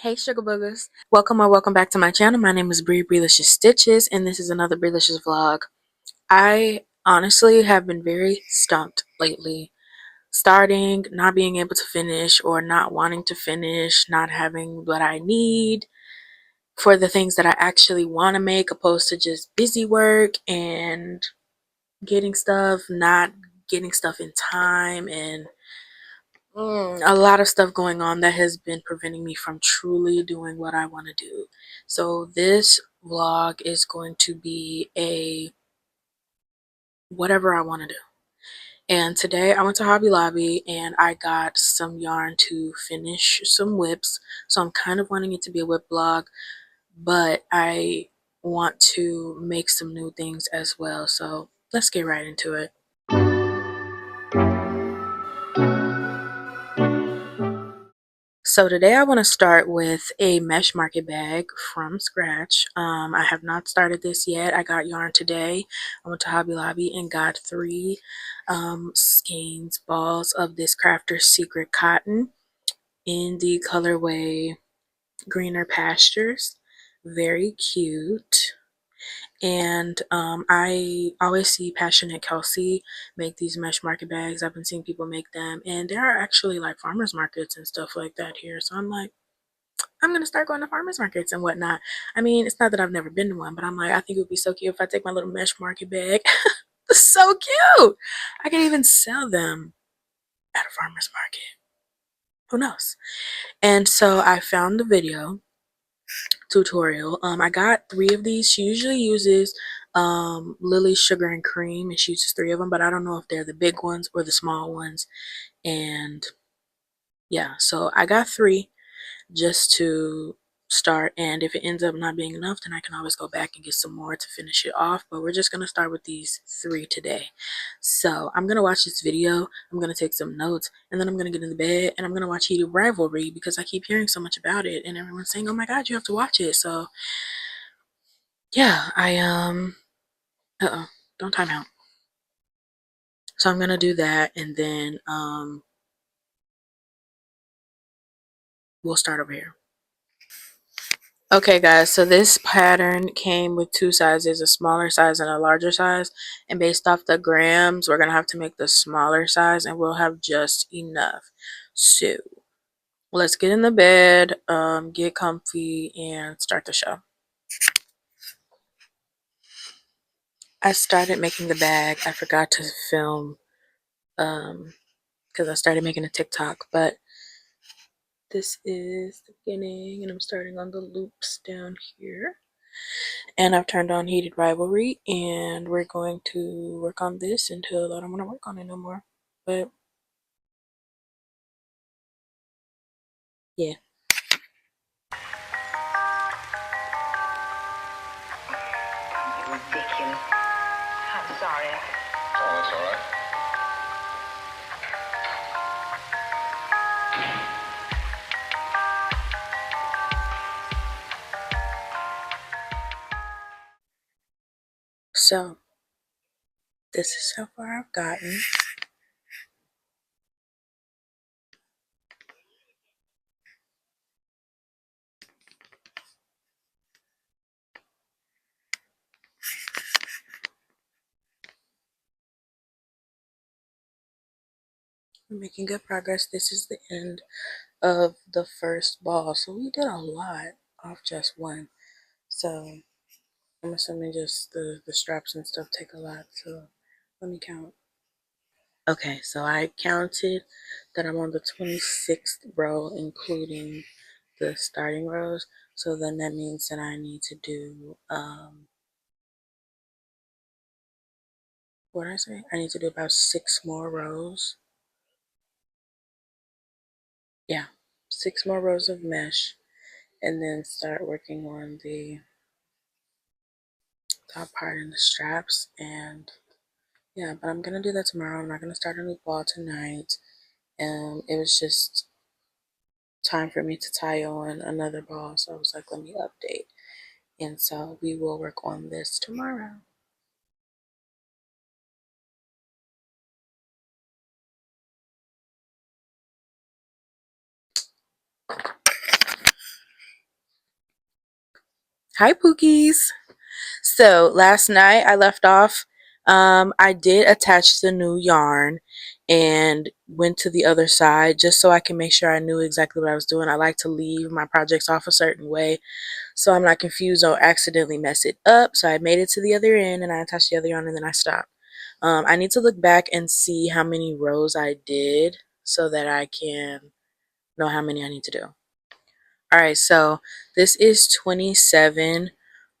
Hey sugar boogers. Welcome or welcome back to my channel. My name is Brilicious Stitches and this is another Brilicious vlog. I honestly have been very stumped lately. Starting, not being able to finish or not wanting to finish, not having what I need for the things that I actually want to make opposed to just busy work and getting stuff, not getting stuff in time and a lot of stuff going on that has been preventing me from truly doing what I want to do. So this vlog is going to be a whatever I want to do. And today I went to Hobby Lobby and I got some yarn to finish some whips. So I'm kind of wanting it to be a whip vlog, but I want to make some new things as well. So let's get right into it. So today I want to start with a mesh market bag from scratch. I have not started this yet. I got yarn today. I went to Hobby Lobby and got 3 skeins balls of this Crafter's Secret cotton in the colorway Greener Pastures. Very cute. And I always see Passionate Kelsey make these mesh market bags. I've been seeing people make them, and there are actually like farmers markets and stuff like that here. So I'm like, I'm gonna start going to farmers markets and whatnot. I mean, it's not that I've never been to one, but I'm like, I think it would be so cute if I take my little mesh market bag. It's so cute. I can even sell them at a farmers market. Who knows? And so I found the video tutorial. I got 3 of these. She usually uses Lily's Sugar and Cream, and she uses 3 of them, but I don't know if they're the big ones or the small ones. And yeah, so I got 3 just to start, and if it ends up not being enough, then I can always go back and get some more to finish it off, but we're just going to start with these 3 today. So I'm going to watch this video, I'm going to take some notes, and then I'm going to get in the bed and I'm going to watch Heated Rivalry because I keep hearing so much about it and everyone's saying, oh my god, you have to watch it. So yeah, don't time out. So I'm going to do that, and then we'll start over here. Okay guys, so this pattern came with 2 sizes, a smaller size and a larger size, and based off the grams we're gonna have to make the smaller size and we'll have just enough. So let's get in the bed, get comfy and start the show. I started making the bag. I forgot to film because I started making a TikTok, but this is the beginning and I'm starting on the loops down here. And I've turned on Heated Rivalry, and we're going to work on this until I don't want to work on it no more. But yeah. Ridiculous. I'm sorry. Oh, that's all right. So this is how far I've gotten. We're making good progress. This is the end of the first ball. So we did a lot off just one. So I'm assuming just the straps and stuff take a lot. So let me count. Okay, so I counted that I'm on the 26th row, including the starting rows. So then that means that I need to do, what did I say? I need to do about 6 more rows. Yeah, 6 more rows of mesh, and then start working on the top part and the straps. And yeah, but I'm gonna do that tomorrow. I'm not gonna start a new ball tonight. It was just time for me to tie on another ball, so I was like, let me update. And so we will work on this tomorrow. Hi, Pookies. So last night I left off. I did attach the new yarn and went to the other side just so I can make sure I knew exactly what I was doing. I like to leave my projects off a certain way so I'm not confused or accidentally mess it up. So I made it to the other end and I attached the other yarn and then I stopped. I need to look back and see how many rows I did so that I can know how many I need to do. All right, so this is 27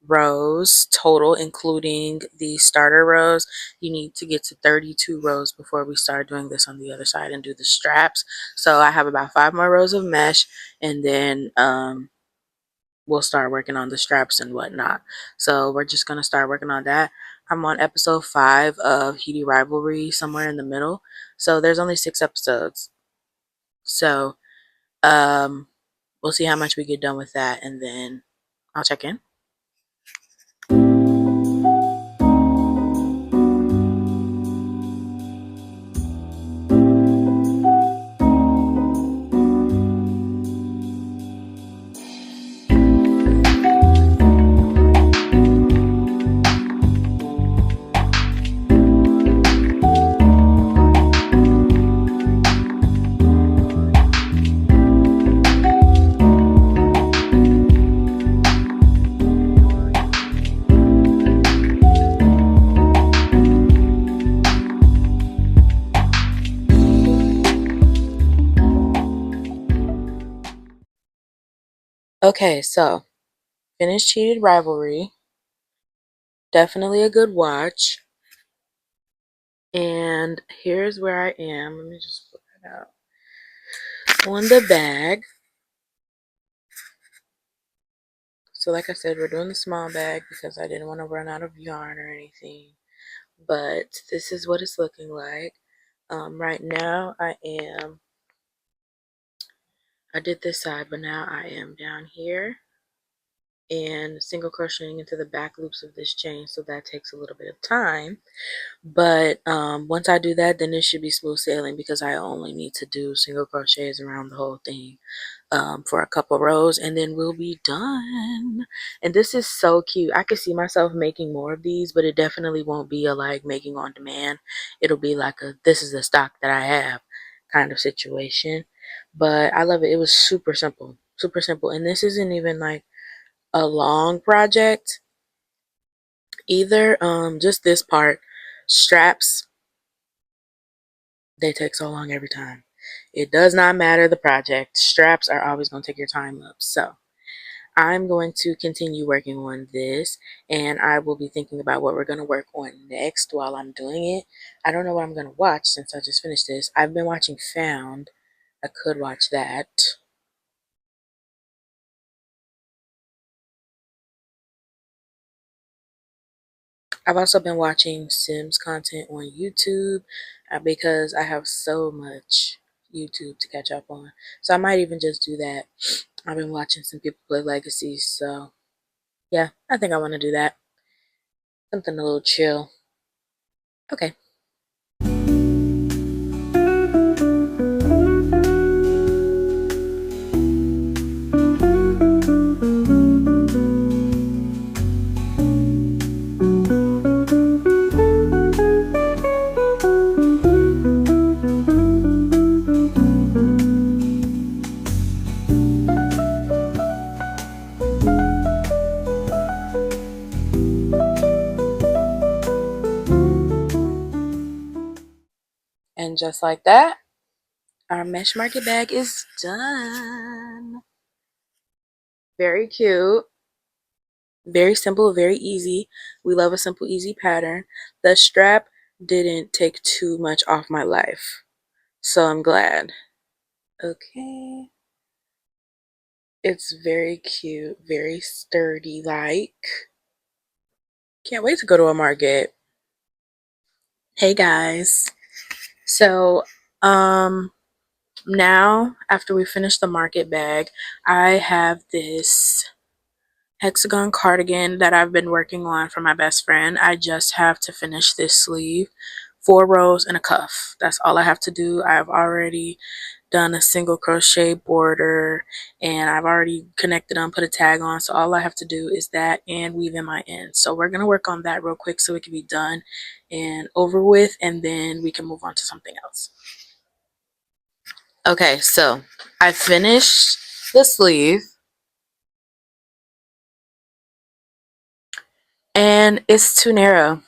rows total, including the starter rows. You need to get to 32 rows before we start doing this on the other side and do the straps. So I have about 5 more rows of mesh, and then we'll start working on the straps and whatnot. So we're just gonna start working on that. I'm on episode 5 of Heaty Rivalry, somewhere in the middle. So there's only 6 episodes. So um, we'll see how much we get done with that, and then I'll check in. Okay, so finished Cheated Rivalry. Definitely a good watch. And here's where I am. Let me just put that out. On the bag. So like I said, we're doing the small bag because I didn't want to run out of yarn or anything. But this is what it's looking like. Right now I did this side, but now I am down here and single crocheting into the back loops of this chain, so that takes a little bit of time. But once I do that, then it should be smooth sailing because I only need to do single crochets around the whole thing for a couple rows, and then we'll be done. And this is so cute. I could see myself making more of these, but it definitely won't be a like making on demand. It'll be like a this is the stock that I have kind of situation. But I love it. It was super simple, super simple. And this isn't even like a long project either. Just this part, straps, they take so long every time. It does not matter the project. Straps are always going to take your time up. So I'm going to continue working on this, and I will be thinking about what we're going to work on next while I'm doing it. I don't know what I'm going to watch since I just finished this. I've been watching Found. I could watch that. I've also been watching Sims content on YouTube because I have so much YouTube to catch up on. So I might even just do that. I've been watching some people play Legacy, so yeah, I think I want to do that. Something a little chill. Okay. And just like that, our mesh market bag is done. Very cute. Very simple, very easy. We love a simple, easy pattern. The strap didn't take too much off my life, so I'm glad. Okay. It's very cute, very sturdy like. Can't wait to go to a market. Hey guys. So, now after we finish the market bag, I have this hexagon cardigan that I've been working on for my best friend. I just have to finish this sleeve, 4 rows and a cuff. That's all I have to do. I've already done a single crochet border, and I've already connected them, put a tag on, so all I have to do is that and weave in my ends. So we're going to work on that real quick so it can be done and over with, and then we can move on to something else. Okay, so I finished the sleeve and it's too narrow.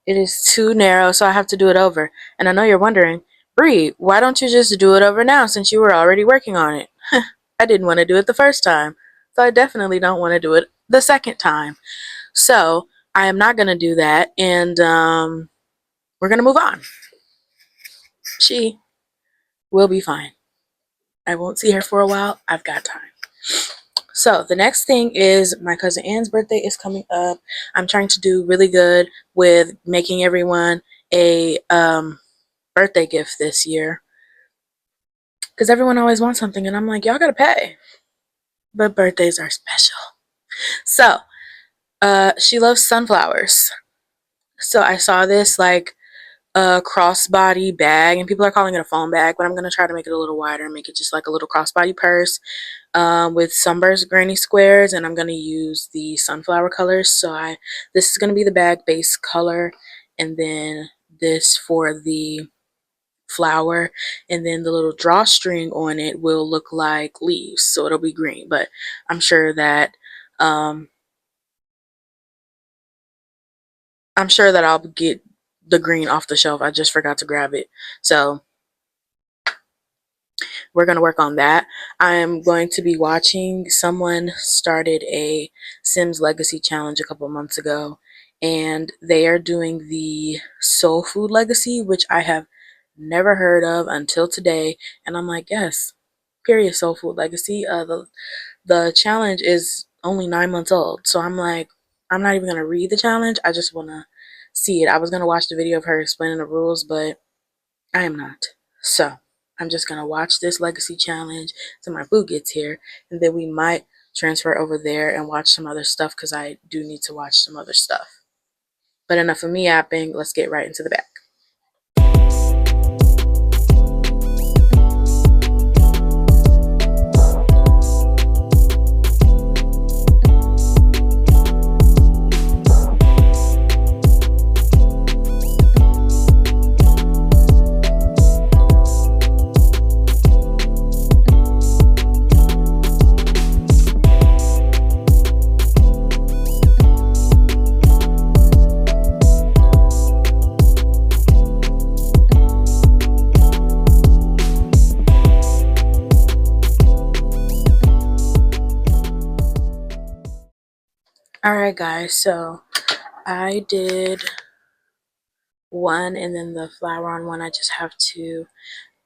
It is too narrow, so I have to do it over. And I know you're wondering, Bree, why don't you just do it over now since you were already working on it? I didn't want to do it the first time, so I definitely don't want to do it the second time. So I am not going to do that, and we're going to move on. She will be fine. I won't see her for a while. I've got time. So the next thing is my cousin Anne's birthday is coming up. I'm trying to do really good with making everyone a birthday gift this year because everyone always wants something, and I'm like, y'all gotta pay. But birthdays are special. So she loves sunflowers. So I saw this like a crossbody bag, and people are calling it a phone bag, but I'm gonna try to make it a little wider and make it just like a little crossbody purse with sunburst granny squares, and I'm gonna use the sunflower colors. So this is gonna be the bag base color, and then this for the flower, and then the little drawstring on it will look like leaves, so it'll be green. But I'm sure that um, I'll get the green off the shelf. I just forgot to grab it, so we're going to work on that. I'm going to be watching, someone started a Sims Legacy challenge a couple months ago, and they are doing the Soul Food Legacy, which I have never heard of until today. And I'm like, yes, period, Soul Food Legacy. The challenge is only 9 months old, so I'm like, I'm not even going to read the challenge. I just want to see it. I was going to watch the video of her explaining the rules, but I am not. So I'm just gonna watch this legacy challenge till my boo gets here, and then we might transfer over there and watch some other stuff because I do need to watch some other stuff. But enough of me yapping. Let's get right into the bag. Alright guys, so I did one, and then the flower on one I just have to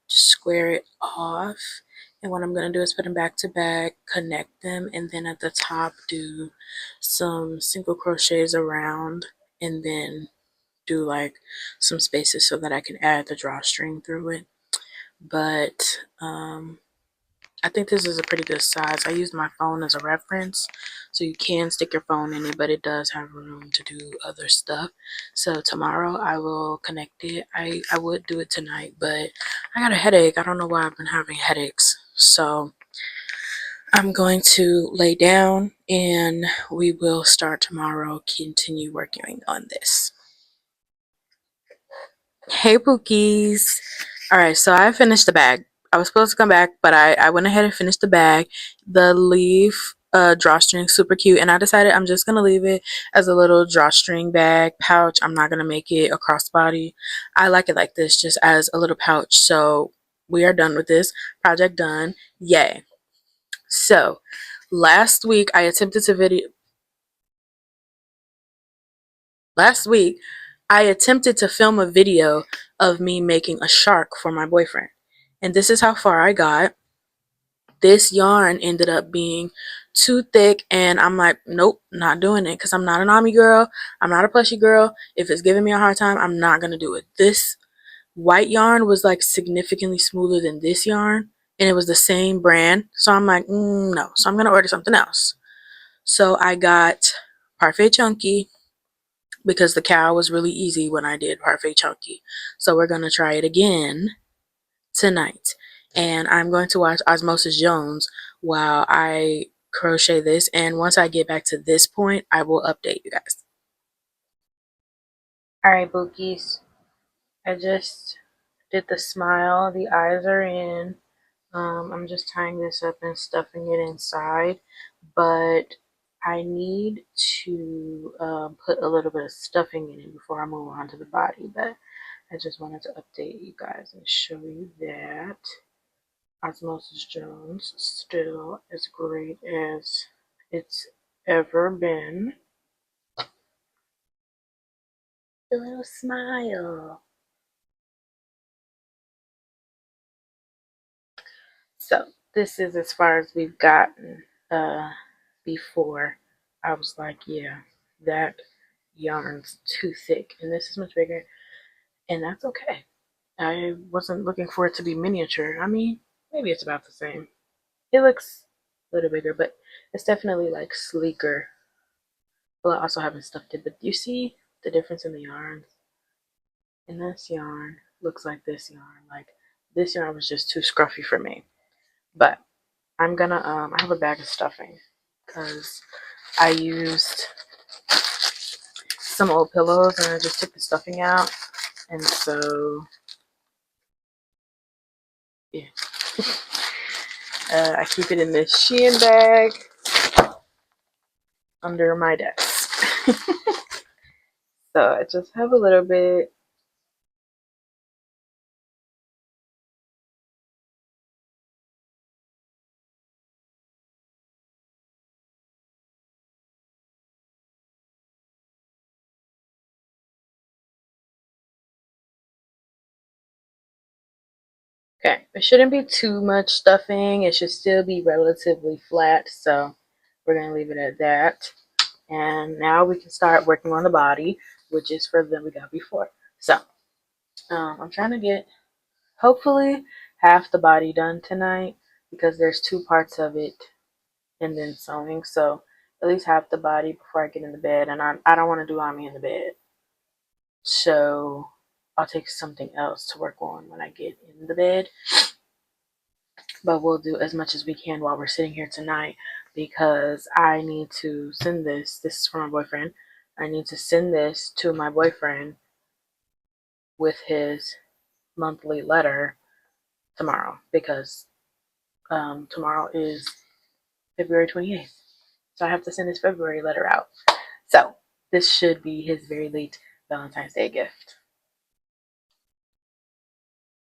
square it off, and what I'm going to do is put them back to back, connect them, and then at the top do some single crochets around, and then do like some spaces so that I can add the drawstring through it. But I think this is a pretty good size. I used my phone as a reference, so you can stick your phone in it, but it does have room to do other stuff. So tomorrow I will connect it. I would do it tonight, but I got a headache. I don't know why I've been having headaches. So I'm going to lay down, and we will start tomorrow, continue working on this. Hey Pookies. Alright, so I finished the bag. I was supposed to come back, but I went ahead and finished the bag. The leaf drawstring, super cute, and I decided I'm just gonna leave it as a little drawstring bag pouch. I'm not gonna make it a crossbody. I like it like this, just as a little pouch. So we are done with this project. Done. Yay. So last week I attempted to film a video of me making a shark for my boyfriend, and this is how far I got. This yarn ended up being too thick, and I'm like, nope, not doing it, because I'm not an Ami girl, I'm not a plushy girl. If it's giving me a hard time, I'm not gonna do it. This white yarn was like significantly smoother than this yarn, and it was the same brand, so I'm like, no, so I'm gonna order something else. So I got Parfait Chunky, because the cow was really easy when I did Parfait Chunky. So we're gonna try it again tonight. And I'm going to watch Osmosis Jones while I crochet this. And once I get back to this point, I will update you guys. Alright, Bookies. I just did the smile. The eyes are in. I'm just tying this up and stuffing it inside. But I need to put a little bit of stuffing in it before I move on to the body. But I just wanted to update you guys and show you that Osmosis Jones still as great as it's ever been. A little smile. So this is as far as we've gotten. Before I was like, yeah, that yarn's too thick, and this is much bigger, and that's okay. I wasn't looking for it to be miniature. I mean, maybe it's about the same. It looks a little bigger, but it's definitely like sleeker. Well, I also haven't stuffed it, but you see the difference in the yarns? And this yarn looks like this yarn. Like, this yarn was just too scruffy for me. But I'm gonna, I have a bag of stuffing because I used some old pillows and I just took the stuffing out. And so, yeah. I keep it in this Shein bag under my desk. So I just have a little bit. Okay, it shouldn't be too much stuffing. It should still be relatively flat. So we're going to leave it at that. And now we can start working on the body, which is for the we got before. So I'm trying to get hopefully half the body done tonight because there's two parts of it and then sewing. So at least half the body before I get in the bed. And I don't want to do Ami in the bed. So I'll take something else to work on when I get in the bed. But we'll do as much as we can while we're sitting here tonight because I need to send this. This is for my boyfriend. I need to send this to my boyfriend with his monthly letter tomorrow because tomorrow is February 28th. So I have to send his February letter out. So this should be his very late Valentine's Day gift.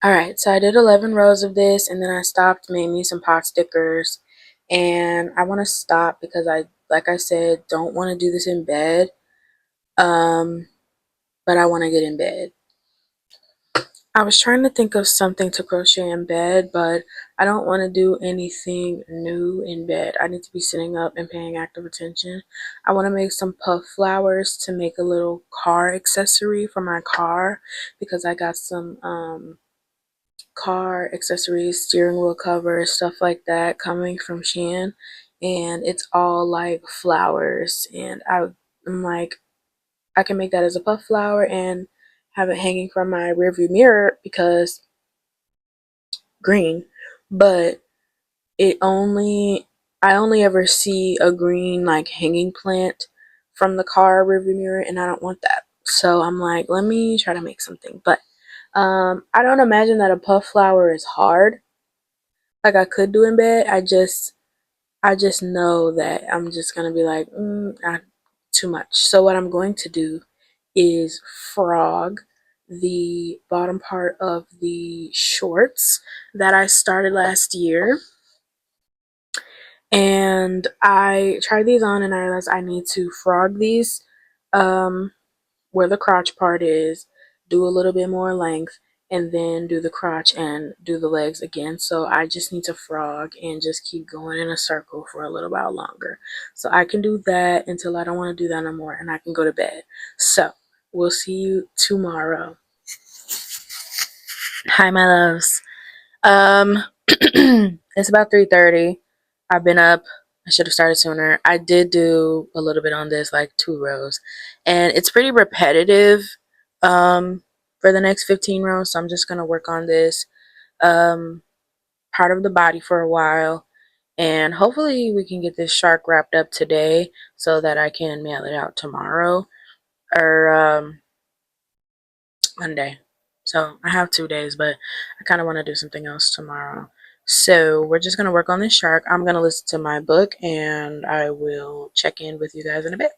Alright, so I did 11 rows of this and then I stopped, made me some pot stickers. And I want to stop because like I said, don't want to do this in bed. But I want to get in bed. I was trying to think of something to crochet in bed, but I don't want to do anything new in bed. I need to be sitting up and paying active attention. I want to make some puff flowers to make a little car accessory for my car because I got some car accessories, steering wheel covers, stuff like that coming from Shein, and it's all like flowers. And I'm like, I can make that as a puff flower and have it hanging from my rearview mirror because green, but it only I only ever see a green like hanging plant from the car rearview mirror, and I don't want that. So I'm like, let me try to make something. But I don't imagine that a puff flower is hard. Like I could do in bed. I just know that I'm just gonna be like, not too much. So what I'm going to do is frog the bottom part of the shorts that I started last year. And I tried these on and I realized I need to frog these where the crotch part is, do a little bit more length, and then do the crotch and do the legs again. So I just need to frog and just keep going in a circle for a little while longer. So I can do that until I don't want to do that no more and I can go to bed. So we'll see you tomorrow. Hi, my loves. Um, it's about 3:30. I've been up. I should have started sooner. I did do a little bit on this, like 2 rows, and it's pretty repetitive for the next 15 rows. So I'm just gonna work on this um, part of the body for a while. And hopefully we can get this shark wrapped up today so that I can mail it out tomorrow or Monday. So I have 2 days, but I kind of want to do something else tomorrow. So we're just going to work on this shark. I'm going to listen to my book and I will check in with you guys in a bit.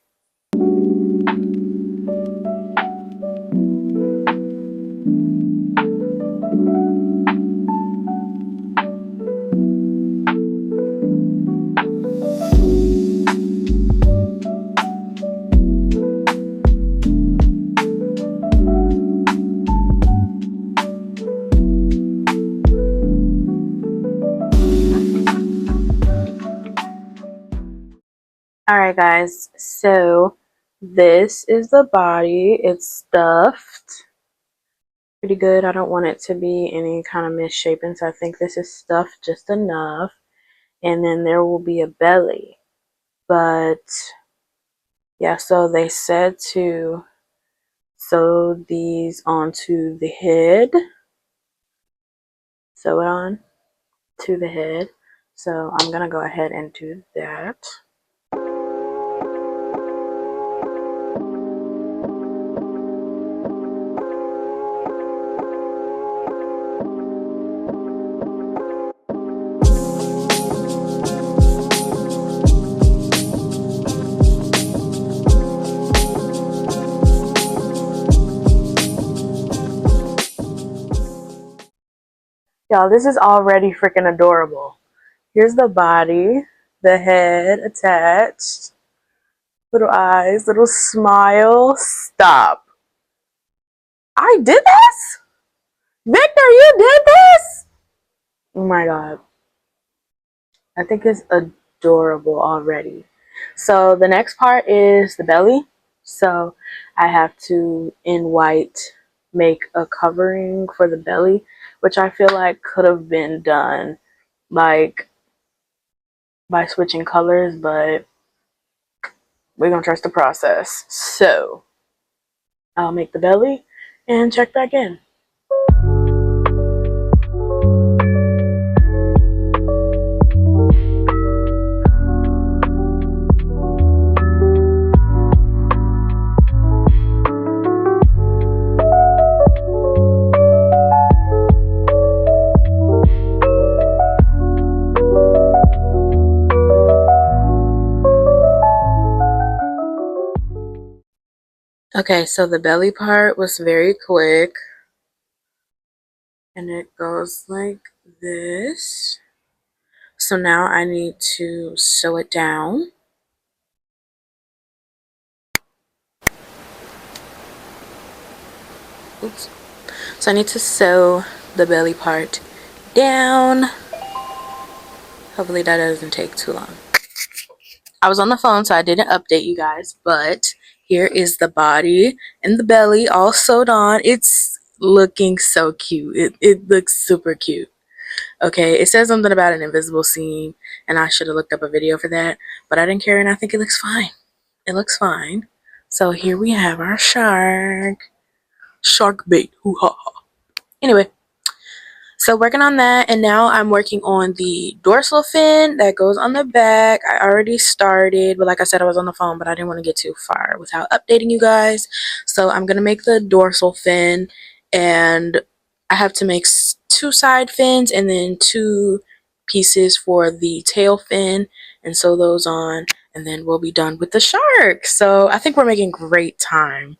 Alright guys, so this is the body. It's stuffed pretty good. I don't want it to be any kind of misshapen, so I think this is stuffed just enough. And then there will be a belly. But yeah, so they said to sew these onto the head. Sew it on to the head. So I'm gonna go ahead and do that. Y'all, this is already freaking adorable. Here's the body, the head attached, little eyes, little smile. Stop. I did this? Victor, you did this? Oh my god. I think it's adorable already. So the next part is the belly. So I have to, in white, make a covering for the belly, which I feel like could have been done like by switching colors, but we're gonna trust the process. So I'll make the belly and check back in. Okay, so the belly part was very quick. And it goes like this. So now I need to sew it down. Oops. So I need to sew the belly part down. Hopefully that doesn't take too long. I was on the phone, so I didn't update you guys, but here is the body and the belly all sewed on. It's looking so cute. It looks super cute. Okay, it says something about an invisible seam, and I should have looked up a video for that, but I didn't care, and I think it looks fine. It looks fine. So here we have our shark. Shark bait. Hoo ha ha. Anyway, so working on that, and now I'm working on the dorsal fin that goes on the back. I already started, but like I said, I was on the phone, but I didn't want to get too far without updating you guys. So I'm gonna make the dorsal fin, and I have to make 2 side fins and then 2 pieces for the tail fin, and sew those on, and then we'll be done with the shark. So I think we're making great time.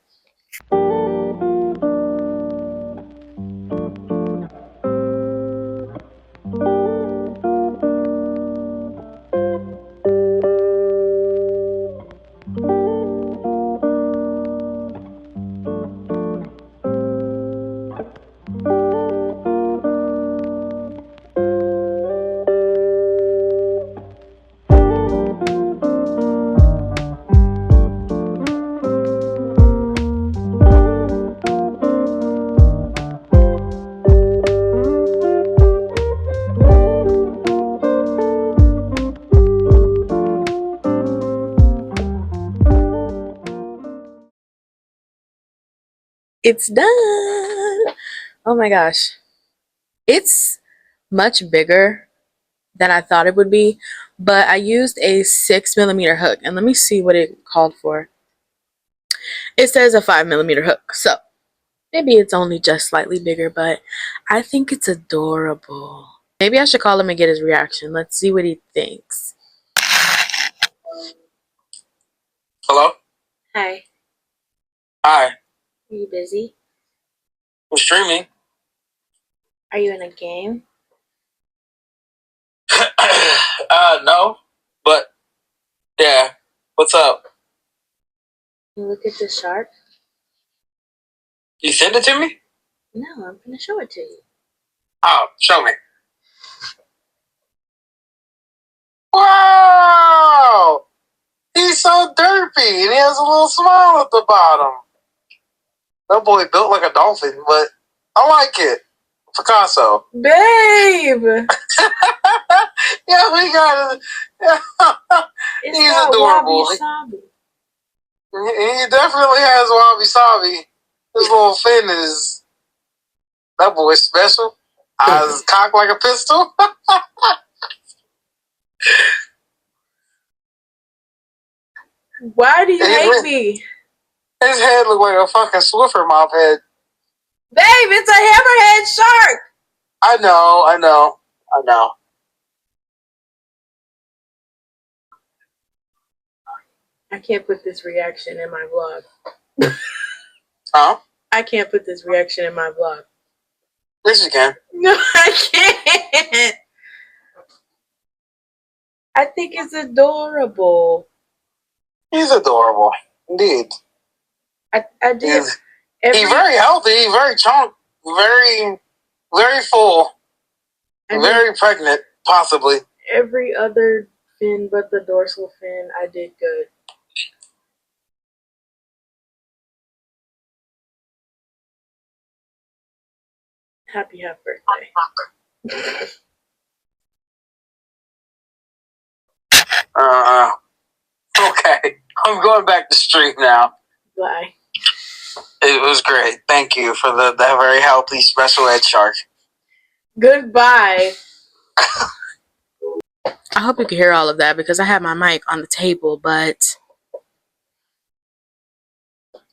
It's done. Oh my gosh. It's much bigger than I thought it would be, but I used a 6 millimeter hook, and let me see what it called for. It says a 5 millimeter hook, so maybe it's only just slightly bigger, but I think it's adorable. Maybe I should call him and get his reaction. Let's see what he thinks. Hello? Hi. Hi. Are you busy? I'm streaming. Are you in a game? No, but yeah. What's up? You look at the shark? You sent it to me? No, I'm gonna show it to you. Oh, show me. Wow! He's so derpy, and he has a little smile at the bottom. That boy built like a dolphin, but I like it. Picasso. Babe! Yeah, we got it. He's adorable. He definitely has wabi sabi. His little fin is. That boy's special. Eyes cocked like a pistol. Why do you hate me? His head looked like a fucking Swiffer mop head. Babe, it's a hammerhead shark. I know. I can't put this reaction in my vlog. Huh? I can't put this reaction in my vlog. Yes, you can. No, I can't. I think it's adorable. He's adorable, indeed. I did. He's very healthy, very chunk, very full, very pregnant, possibly. Every other fin but the dorsal fin, I did good. Happy birthday. Okay. I'm going back to stream now. Bye. It was great. Thank you for that very healthy special ed shark. Goodbye. I hope you can hear all of that because I have my mic on the table, but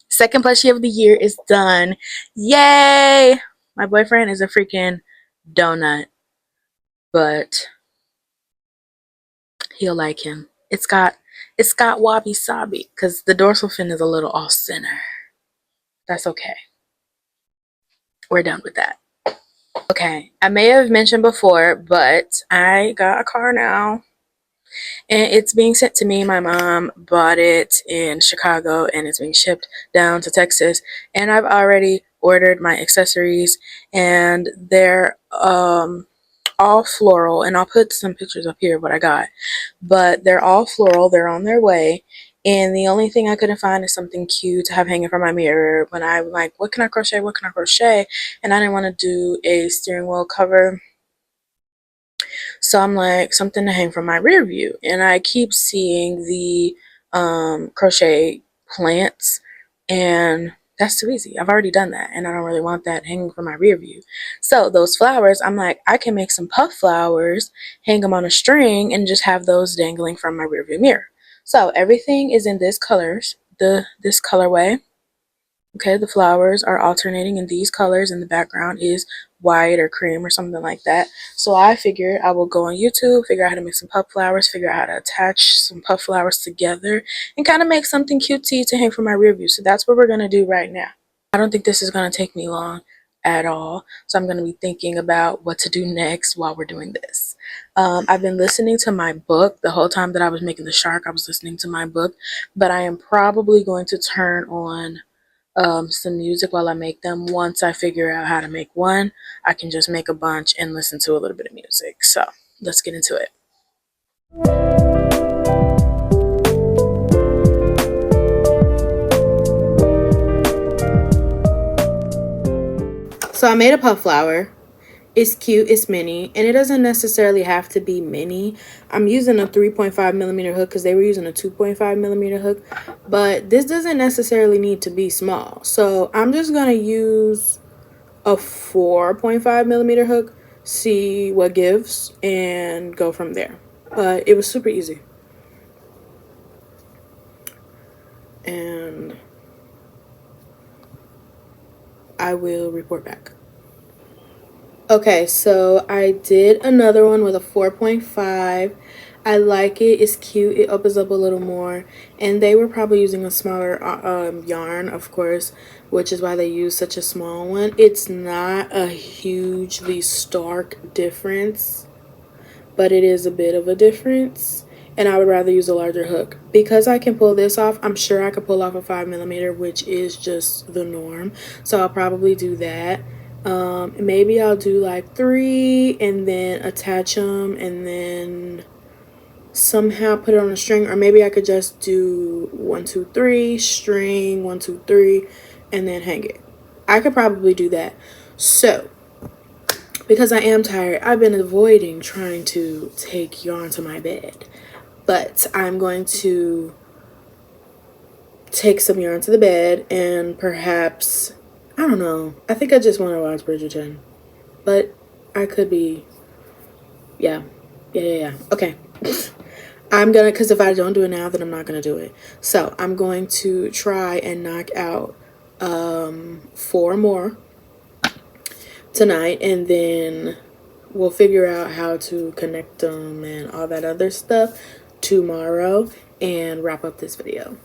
second plushie of the year is done. Yay! My boyfriend is a freaking donut, but he'll like him. It's got wabi sabi because the dorsal fin is a little off center. That's okay. We're done with that. Okay, I may have mentioned before, but I got a car now. And it's being sent to me. My mom bought it in Chicago and it's being shipped down to Texas. And I've already ordered my accessories and they're all floral. And I'll put some pictures up here of what I got. But they're all floral. They're on their way. And the only thing I couldn't find is something cute to have hanging from my mirror when I'm like, what can I crochet? What can I crochet? And I didn't want to do a steering wheel cover. So I'm like, something to hang from my rear view. And I keep seeing the crochet plants, and that's too easy. I've already done that, and I don't really want that hanging from my rear view. So those flowers, I'm like, I can make some puff flowers, hang them on a string, and just have those dangling from my rear view mirror. So everything is in this colorway. Okay, the flowers are alternating in these colors and the background is white or cream or something like that. So I figured I will go on YouTube, figure out how to make some puff flowers, figure out how to attach some puff flowers together, and kind of make something cutesy to hang from my rear view. So that's what we're going to do right now. I don't think this is going to take me long at all. So I'm going to be thinking about what to do next while we're doing this. I've been listening to my book the whole time that I was making the shark. I was listening to my book, but I am probably going to turn on some music while I make them. Once I figure out how to make one, I can just make a bunch and listen to a little bit of music. So let's get into it. So I made a puff flower. It's cute, it's mini, and it doesn't necessarily have to be mini. I'm using a 3.5 millimeter hook because they were using a 2.5 millimeter hook, but this doesn't necessarily need to be small. So I'm just gonna use a 4.5 millimeter hook see what gives, and go from there. But it was super easy. And I will report back. Okay, so I did another one with a 4.5. I like it. It's cute. It opens up a little more. And they were probably using a smaller yarn, of course, which is why they use such a small one. It's not a hugely stark difference, but it is a bit of a difference. And I would rather use a larger hook. Because I can pull this off, I'm sure I could pull off a 5mm, which is just the norm. So I'll probably do that. Maybe I'll do like 3 and then attach them and then somehow put it on a string. Or maybe I could just do 1, 2, 3, string, 1, 2, 3, and then hang it. I could probably do that. So because I am tired, I've been avoiding trying to take yarn to my bed. But I'm going to take some yarn to the bed and perhaps, I don't know, I think I just want to watch Bridgerton. But I could be, yeah. Okay. I'm gonna, because if I don't do it now, then I'm not gonna do it. So I'm going to try and knock out 4 more tonight, and then we'll figure out how to connect them and all that other stuff tomorrow and wrap up this video.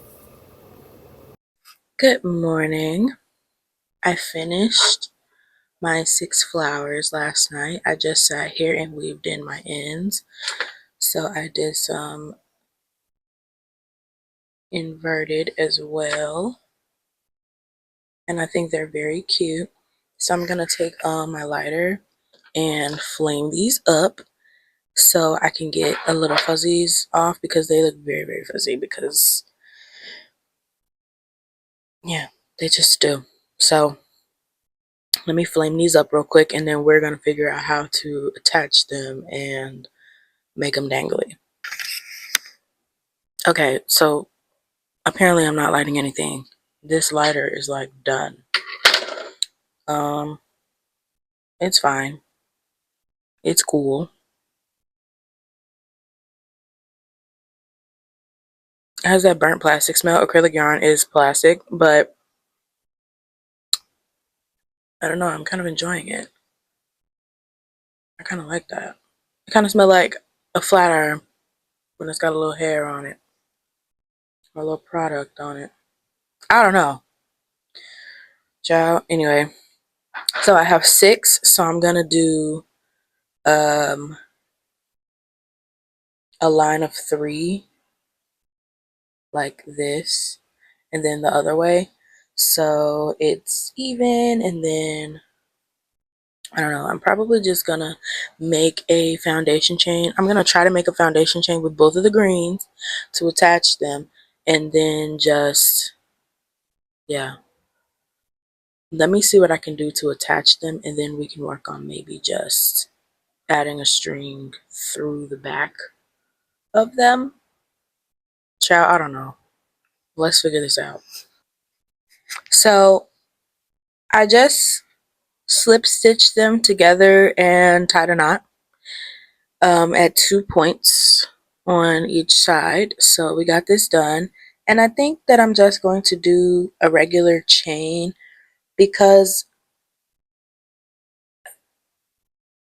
Good morning. I finished my 6 flowers last night. I just sat here and weaved in my ends. So I did some inverted as well. And I think they're very cute. So I'm going to take my lighter and flame these up so I can get a little fuzzies off, because they look very, very fuzzy, because yeah, they just do. So let me flame these up real quick, and then we're going to figure out how to attach them and make them dangly. Okay, so apparently I'm not lighting anything. This lighter is like done. It's fine. It's cool. It has that burnt plastic smell. Acrylic yarn is plastic, but I don't know, I'm kind of enjoying it. I kind of like that. It kind of smells like a flat iron when it's got a little hair on it, or a little product on it. I don't know. Ciao. Anyway, so I have 6, so I'm gonna do a line of 3 like this, and then the other way, so it's even. And then I don't know, I'm probably just gonna make a foundation chain. I'm gonna try to make a foundation chain with both of the greens to attach them, and then just, yeah, let me see what I can do to attach them, and then we can work on maybe just adding a string through the back of them. Child, I don't know. Let's figure this out. So I just slip stitched them together and tied a knot at 2 points on each side. So we got this done. And I think that I'm just going to do a regular chain, because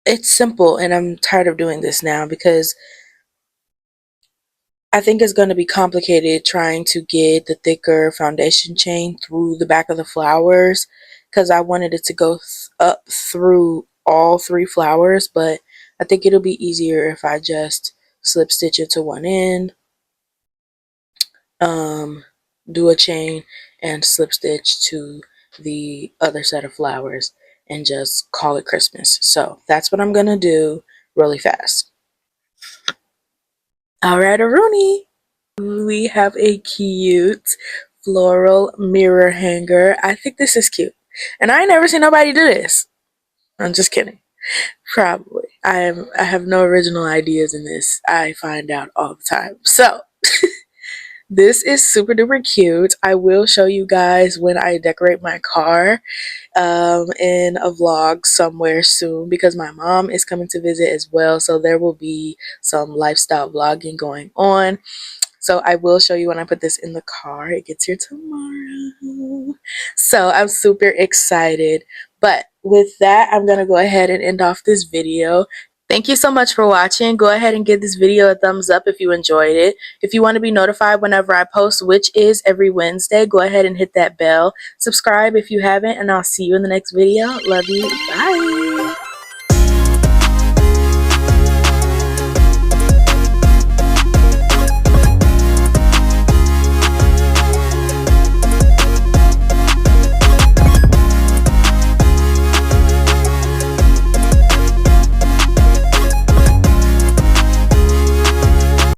it's simple, and I'm tired of doing this now, because I think it's going to be complicated trying to get the thicker foundation chain through the back of the flowers, because I wanted it to go up through all 3 flowers, but I think it'll be easier if I just slip stitch it to one end, do a chain, and slip stitch to the other set of flowers, and just call it Christmas. So that's what I'm going to do really fast. Alright, Rooney. We have a cute floral mirror hanger. I think this is cute. And I ain't never seen nobody do this. I'm just kidding. Probably. I have no original ideas in this. I find out all the time. So This is super duper cute. I will show you guys when I decorate my car in a vlog somewhere soon because my mom is coming to visit as well. So there will be some lifestyle vlogging going on. So I will show you when I put this in the car. It gets here tomorrow. So I'm super excited. But with that, I'm going to go ahead and end off this video. Thank you so much for watching. Go ahead and give this video a thumbs up if you enjoyed it. If you want to be notified whenever I post, which is every Wednesday, go ahead and hit that bell. Subscribe if you haven't, and I'll see you in the next video. Love you. Bye.